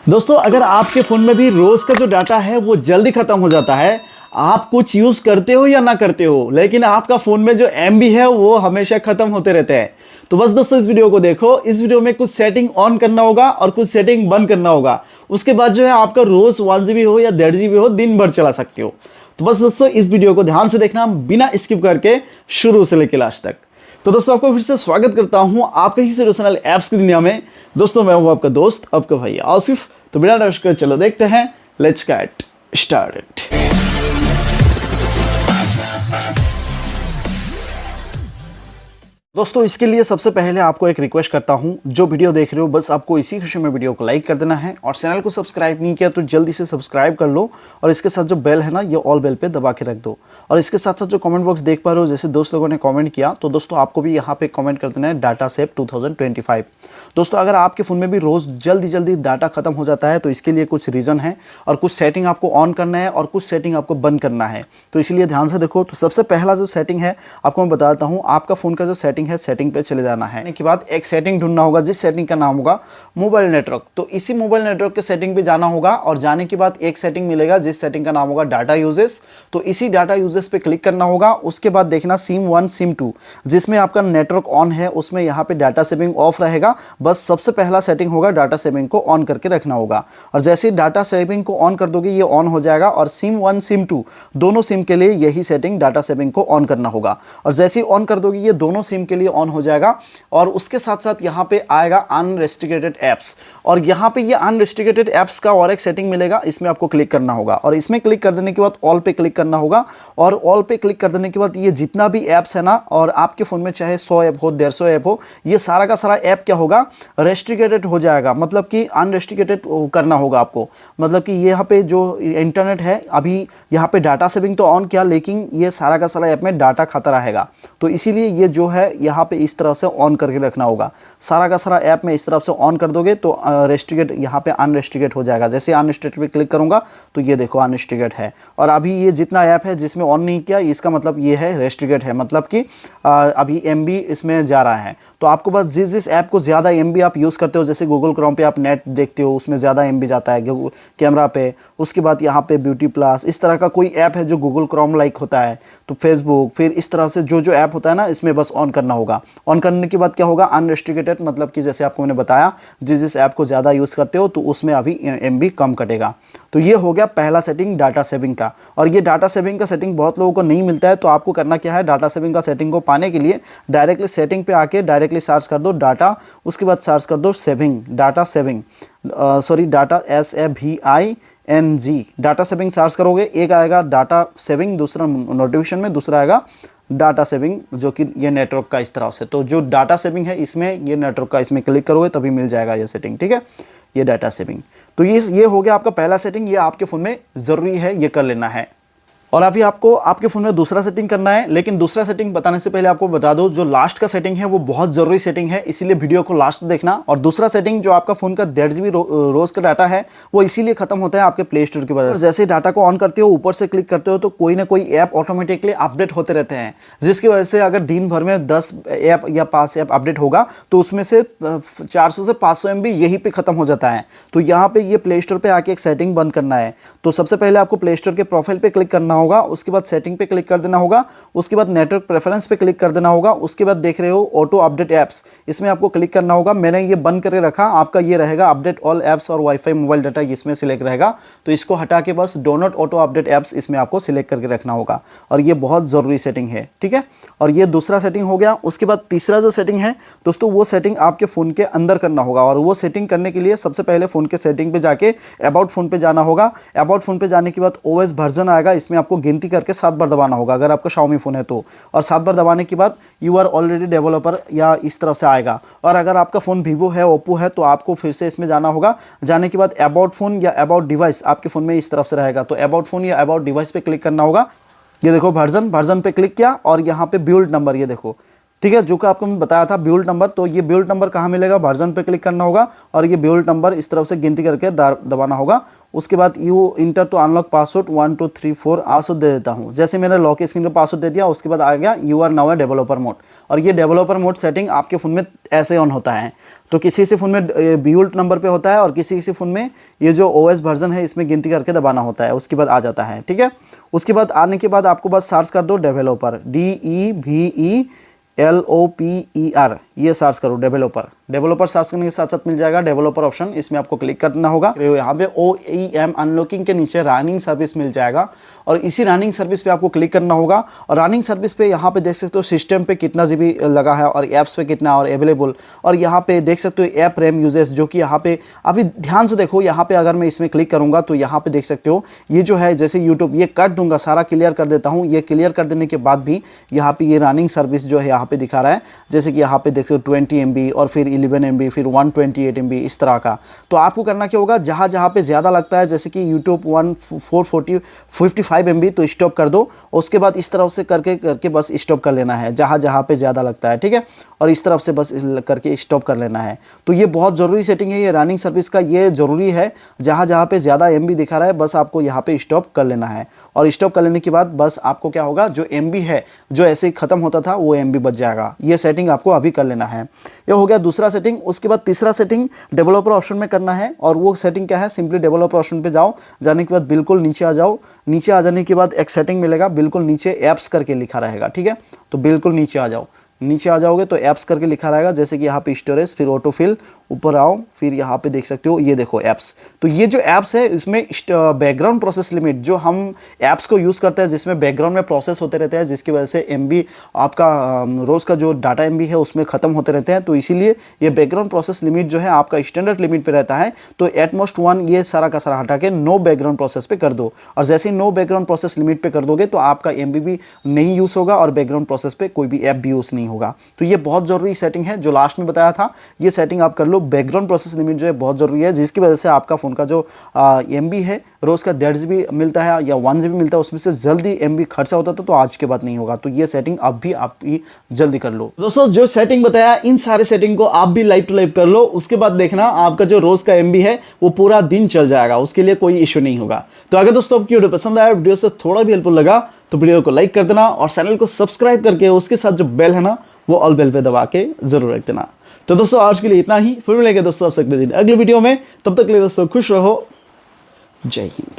दोस्तों अगर आपके फ़ोन में भी रोज़ का जो डाटा है वो जल्दी ख़त्म हो जाता है, आप कुछ यूज़ करते हो या ना करते हो, लेकिन आपका फ़ोन में जो एमबी है वो हमेशा ख़त्म होते रहते हैं। तो बस दोस्तों इस वीडियो को देखो। इस वीडियो में कुछ सेटिंग ऑन करना होगा और कुछ सेटिंग बंद करना होगा। उसके बाद जो है आपका रोज़ 1 GB हो या 1.5 GB हो, दिन भर चला सकते हो। तो बस दोस्तों इस वीडियो को ध्यान से देखना, बिना स्किप करके, शुरू से लेकर लास्ट तक। तो दोस्तों आपको फिर से स्वागत करता हूं आपके ही सोल्यूशनल ऐप्स की दुनिया में। दोस्तों मैं हूं आपका दोस्त, आपका भाई आसिफ। तो बिना रुश कर चलो देखते हैं, लेट्स गेट स्टार्टेड। दोस्तों इसके लिए सबसे पहले आपको एक रिक्वेस्ट करता हूं, जो वीडियो देख रहे हो बस आपको इसी खुशी में वीडियो को लाइक कर देना है, और चैनल को सब्सक्राइब नहीं किया तो जल्दी से सब्सक्राइब कर लो, और इसके साथ जो बेल है ना, ये ऑल बेल पे दबा के रख दो। और इसके साथ साथ जो कमेंट बॉक्स देख पा रहे हो, जैसे दोस्त लोगों ने कमेंट किया, तो दोस्तों आपको भी यहाँ पे कमेंट कर देना है डाटा सेव 2025। दोस्तों अगर आपके फ़ोन में भी रोज़ जल्दी डाटा खत्म हो जाता है तो इसके लिए कुछ रीज़न है, और कुछ सेटिंग आपको ऑन करना है और कुछ सेटिंग आपको बंद करना है। तो इसलिए ध्यान से देखो। तो सबसे पहला जो सेटिंग है आपको मैं बता देता हूँ। आपका फ़ोन का जो सेटिंग है, सेटिंग पे चले जाना है। के बाद एक सेटिंग ढूंढना होगा जिस सेटिंग का नाम होगा मोबाइल नेटवर्क। तो इसी मोबाइल नेटवर्क के सेटिंग पे जाना होगा, और जाने के बाद एक सेटिंग मिलेगा जिस सेटिंग का नाम होगा डाटा यूजेस। तो इसी डाटा यूजेस पे क्लिक करना होगा। उसके बाद देखना सिम 1 सिम 2 जिसमें आपका नेटवर्क ऑन है, उसमें यहाँ पे डाटा सेविंग ऑफ रहेगा। बस सबसे पहला सेटिंग होगा डाटा सेविंग को ऑन करके रखना होगा, और जैसे ही डाटा सेविंग को ऑन कर दोगे ये ऑन हो जाएगा। और सिम 1 सिम 2 दोनों सिम के लिए यही सेटिंग डाटा सेविंग को ऑन करना होगा, और जैसे ही ऑन कर दोगे ये दोनों सिम के लिए ऑन हो जाएगा। और उसके साथ साथ यहाँ पे आएगा अनरेस्ट्रिक्टेड ऐप्स, और यहाँ पे ये अनरेस्ट्रिक्टेड ऐप्स का और एक सेटिंग मिलेगा, इसमें आपको क्लिक करना होगा। और इसमें क्लिक कर देने के बाद ऑल पे क्लिक करना होगा, और ऑल पे क्लिक कर देने के बाद ये जितना भी ऐप्स है ना, और आपके फ़ोन में चाहे 100 ऐप हो 150 ऐप हो, ये सारा का सारा ऐप क्या होगा, रेस्ट्रिक्टेड हो जाएगा। मतलब कि अनरेस्ट्रिक्टेड करना होगा आपको। मतलब कि यहाँ पे जो इंटरनेट है, अभी यहाँ पे डाटा सेविंग तो ऑन किया, लेकिन ये सारा का सारा ऐप में डाटा खाता रहेगा। तो इसीलिए ये जो है यहाँ पे इस तरह से ऑन करके रखना होगा। सारा का सारा ऐप में इस तरफ से ऑन कर दोगे तो रेस्ट्रिक्टेड यहाँ पे अनरेस्ट्रिक्टेड हो जाएगा। जैसे अनरेस्ट्रिक्टेड पे क्लिक करूंगा तो ये देखो अनरेस्ट्रिक्टेड है, और अभी ये जितना ऐप है जिसमें ऑन नहीं किया, इसका मतलब ये है रेस्ट्रिक्टेड है, मतलब कि अभी एमबी इसमें जा रहा है। तो आपको बस जिस ऐप को ज़्यादा एमबी आप यूज़ करते हो, जैसे गूगल क्रोम पे आप नेट देखते हो, उसमें ज़्यादा एमबी जाता है कैमरा पे। उसके बाद यहाँ पे ब्यूटी प्लस, इस तरह का कोई ऐप है जो गूगल क्रोम लाइक होता है, तो फेसबुक, फिर इस तरह से जो ऐप होता है ना, इसमें बस ऑन करना होगा। ऑन करने के बाद क्या होगा, अनरेस्ट्रिक्टेड, मतलब कि जैसे आपको मैंने बताया जिस ऐप को ज़्यादा यूज़ करते हो तो उसमें अभी एमबी कम कटेगा। तो ये हो गया पहला सेटिंग डाटा सेविंग का। और ये डाटा सेविंग का सेटिंग बहुत लोगों को नहीं मिलता है, तो आपको करना क्या है, डाटा सेविंग का सेटिंग को पाने के लिए डायरेक्टली सेटिंग पे आके डायरेक्टली सर्च कर दो डाटा, उसके बाद सर्च कर दो saving, data saving, data SAVING, data saving search करोगे, एक आएगा डाटा सेविंग, दूसरा नोटिफिकेशन में, दूसरा आएगा डाटा सेविंग, जो कि ये नेटवर्क का इस तरह से। तो जो डाटा सेविंग है इसमें, ये नेटवर्क का इसमें क्लिक करोगे तभी मिल जाएगा ये सेटिंग, ठीक है, ये डाटा सेविंग। तो ये हो गया आपका पहला सेटिंग। ये आपके फ़ोन में ज़रूरी है, ये कर लेना है। और अभी आपको आपके फ़ोन में दूसरा सेटिंग करना है, लेकिन दूसरा सेटिंग बताने से पहले आपको बता दो, जो लास्ट का सेटिंग है वो बहुत ज़रूरी सेटिंग है, इसीलिए वीडियो को लास्ट देखना। और दूसरा सेटिंग जो आपका फ़ोन का 1.5 GB रोज़ का डाटा है, वो इसीलिए ख़त्म होता है आपके प्ले स्टोर की वजह से। जैसे डाटा को ऑन करते हो, ऊपर से क्लिक करते हो, तो कोई ना कोई ऐप ऑटोमेटिकली अपडेट होते रहते हैं, जिसकी वजह से अगर दिन भर में 10 ऐप या 5 ऐप अपडेट होगा तो उसमें से 400 से 500 MB यहीं पर ख़त्म हो जाता है। तो यहाँ पर ये प्ले स्टोर पर आके एक सेटिंग बंद करना है। तो सबसे पहले आपको प्ले स्टोर के प्रोफाइल पर क्लिक करना होगा, उसके बाद सेटिंग पे क्लिक कर देना होगा, उसके बाद नेटवर्क प्रेफरेंस पे क्लिक कर देना होगा, उसके बाद देख रहे हो ऑटो अपडेट ऐप्स, इसमें आपको क्लिक करना होगा। मैंने ये बंद करके रखा, आपका ये रहेगा अपडेट ऑल ऐप्स और वाईफाई मोबाइल डाटा, इसमें सिलेक्ट रहेगा। तो इसको हटा के बस do not auto update apps इसमें आपको सिलेक्ट करके रखना होगा, और ये बहुत ज़रूरी सेटिंग है, ठीक है। और ये दूसरा सेटिंग हो गया। उसके बाद तीसरा जो सेटिंग है दोस्तों, वो सेटिंग आपके फ़ोन के अंदर करना होगा, और वो सेटिंग करने के लिए सबसे पहले फ़ोन के सेटिंग पे जाके अबाउट फ़ोन पे जाना होगा। अबाउट फ़ोन पे जाने के बाद OS वर्जन आएगा, इसमें आपको गिनती करके 7 बार दबाना होगा अगर आपका Xiaomi फ़ोन है तो, और 7 बार दबाने के बाद यू आर ऑलरेडी डेवलपर या इस तरह से आएगा। और अगर आपका फ़ोन Vivo है, Oppo है, तो आपको फिर से इसमें जाना होगा। जाने के बाद अबाउट फ़ोन या अबाउट डिवाइस आपके फ़ोन में इस तरफ से रहेगा, तो अबाउट फ़ोन या अबाउट डिवाइस पे क्लिक करना होगा। ये देखो वर्जन पे क्लिक किया, और यहाँ पे बिल्ड नंबर, ये देखो, ठीक है, जो कि आपको मैं बताया था बिल्ड नंबर। तो ये बिल्ड नंबर कहाँ मिलेगा, वर्जन पे क्लिक करना होगा और ये बिल्ड नंबर इस तरफ से गिनती करके दबाना होगा। उसके बाद you enter to unlock password 1 2 3 4 password दे देता हूँ। जैसे मैंने लॉक स्क्रीन पर पासवर्ड दे दिया, उसके बाद आ गया you are now a developer mode. और ये डेवलपर मोड सेटिंग आपके फ़ोन में ऐसे ऑन होता है। तो किसी किसी फ़ोन में बिल्ड नंबर पे होता है और किसी किसी फ़ोन में ये जो OS वर्जन है इसमें गिनती करके दबाना होता है, उसके बाद आ जाता है। ठीक है, उसके बाद आने के बाद आपको बस सर्च कर दो डेवलपर, DEVELOPER, ये सर्च करो डेवलपर सर्च करने के साथ साथ मिल जाएगा डेवलपर ऑप्शन, इसमें आपको क्लिक करना होगा। यहाँ पे OEM अनलॉकिंग के नीचे रनिंग सर्विस मिल जाएगा और इसी रनिंग सर्विस पे आपको क्लिक करना होगा। और रनिंग सर्विस पे यहाँ पे देख सकते हो सिस्टम पे कितना GB लगा है और ऐप्स पे कितना और अवेलेबल, और यहाँ पे देख सकते हो ऐप रैम यूजेस, जो कि यहाँ पे अभी ध्यान से देखो। यहाँ पे अगर मैं इसमें क्लिक करूँगा तो यहाँ पे देख सकते हो ये जो है जैसे यूट्यूब, ये कट दूंगा, सारा क्लियर कर देता हूँ। ये क्लियर कर देने के बाद भी यहाँ पे ये रनिंग सर्विस जो है यहाँ पे दिखा रहा है, जैसे कि यहाँ पे देख सकते हो 20 MB और फिर 11 MB फिर 128 MB इस तरह का। तो आपको करना क्या होगा, जहाँ जहाँ पे ज़्यादा लगता है, जैसे कि यूट्यूब 455 MB, तो स्टॉप कर दो। उसके बाद इस तरफ से करके बस स्टॉप कर लेना है जहाँ जहाँ पे ज़्यादा लगता है। ठीक है, और इस तरफ से बस करके स्टॉप कर लेना है। तो ये बहुत ज़रूरी सेटिंग है, ये रनिंग सर्विस का ये ज़रूरी है। जहाँ जहाँ पे ज़्यादा MB दिखा रहा है बस आपको यहाँ पे स्टॉप कर लेना है। और स्टॉप कर लेने के बाद बस आपको क्या होगा, जो MB है जो ऐसे ही ख़त्म होता था वो MB बच जाएगा। ये सेटिंग आपको अभी कर लेना है। ये हो गया दूसरा सेटिंग। उसके बाद तीसरा सेटिंग डेवलपर ऑप्शन में करना है। और वो सेटिंग क्या है, सिंपली डेवलपर ऑप्शन पे जाओ, जाने के बाद बिल्कुल नीचे आ जाओ। नीचे आ जाने के बाद एक सेटिंग मिलेगा, बिल्कुल नीचे ऐप्स करके लिखा रहेगा। ठीक है, तो बिल्कुल नीचे आ जाओ। नीचे आ जाओगे तो ऐप्स करके लिखा रहेगा, जैसे कि यहाँ पे स्टोरेज, फिर ऑटोफिल, ऊपर आओ, फिर यहाँ पे देख सकते हो ये देखो ऐप्स। तो ये जो ऐप्स है इसमें बैकग्राउंड प्रोसेस लिमिट, जो हम ऐप्स को यूज़ करते हैं जिसमें बैकग्राउंड में प्रोसेस होते रहते हैं, जिसकी वजह से MB आपका रोज़ का जो डाटा MB है उसमें ख़त्म होते रहते हैं। तो इसीलिए ये बैकग्राउंड प्रोसेस लिमिट जो है आपका स्टैंडर्ड लिमिट पर रहता है। तो एटमोस्ट 1 ये सारा का सारा हटा के नो बैकग्राउंड प्रोसेस पे कर दो। और जैसे ही नो बैकग्राउंड प्रोसेस लिमिट पे कर दोगे तो आपका MB भी नहीं यूज़ होगा और बैकग्राउंड प्रोसेस पे कोई भी ऐप भी यूज़ नहीं होगा। तो ये बहुत ज़रूरी सेटिंग है जो लास्ट में बताया था, ये सेटिंग आप कर लो। बैकग्राउंड प्रोसेस लिमिट जो है बहुत ज़रूरी है, जिसकी वजह से आपका फ़ोन का जो MB है रोज़ का 1.5 GB मिलता है या 1 GB मिलता है, उसमें से जल्दी MB खर्चा होता था, तो आज के बाद नहीं होगा। तो ये सेटिंग अब भी आप ही जल्दी कर लो। दोस्तों जो सेटिंग बताया, इन सारे सेटिंग को आप भी लाइव टू लाइव कर लो। उसके बाद देखना आपका जो रोज़ का MB है वो पूरा दिन चल जाएगा, उसके लिए कोई इशू नहीं होगा। तो अगर दोस्तों आपकी वीडियो पसंद आया, वीडियो से थोड़ा भी हेल्पफुल लगा, तो वीडियो को लाइक कर देना और चैनल को सब्सक्राइब करके उसके साथ जो बेल है ना वो ऑल बेल पे दबा के जरूर रख देना। तो दोस्तों आज के लिए इतना ही, फिर मिलेंगे दोस्तों आपसे अगले दिन अगले वीडियो में। तब तक के लिए दोस्तों खुश रहो, जय हिंद।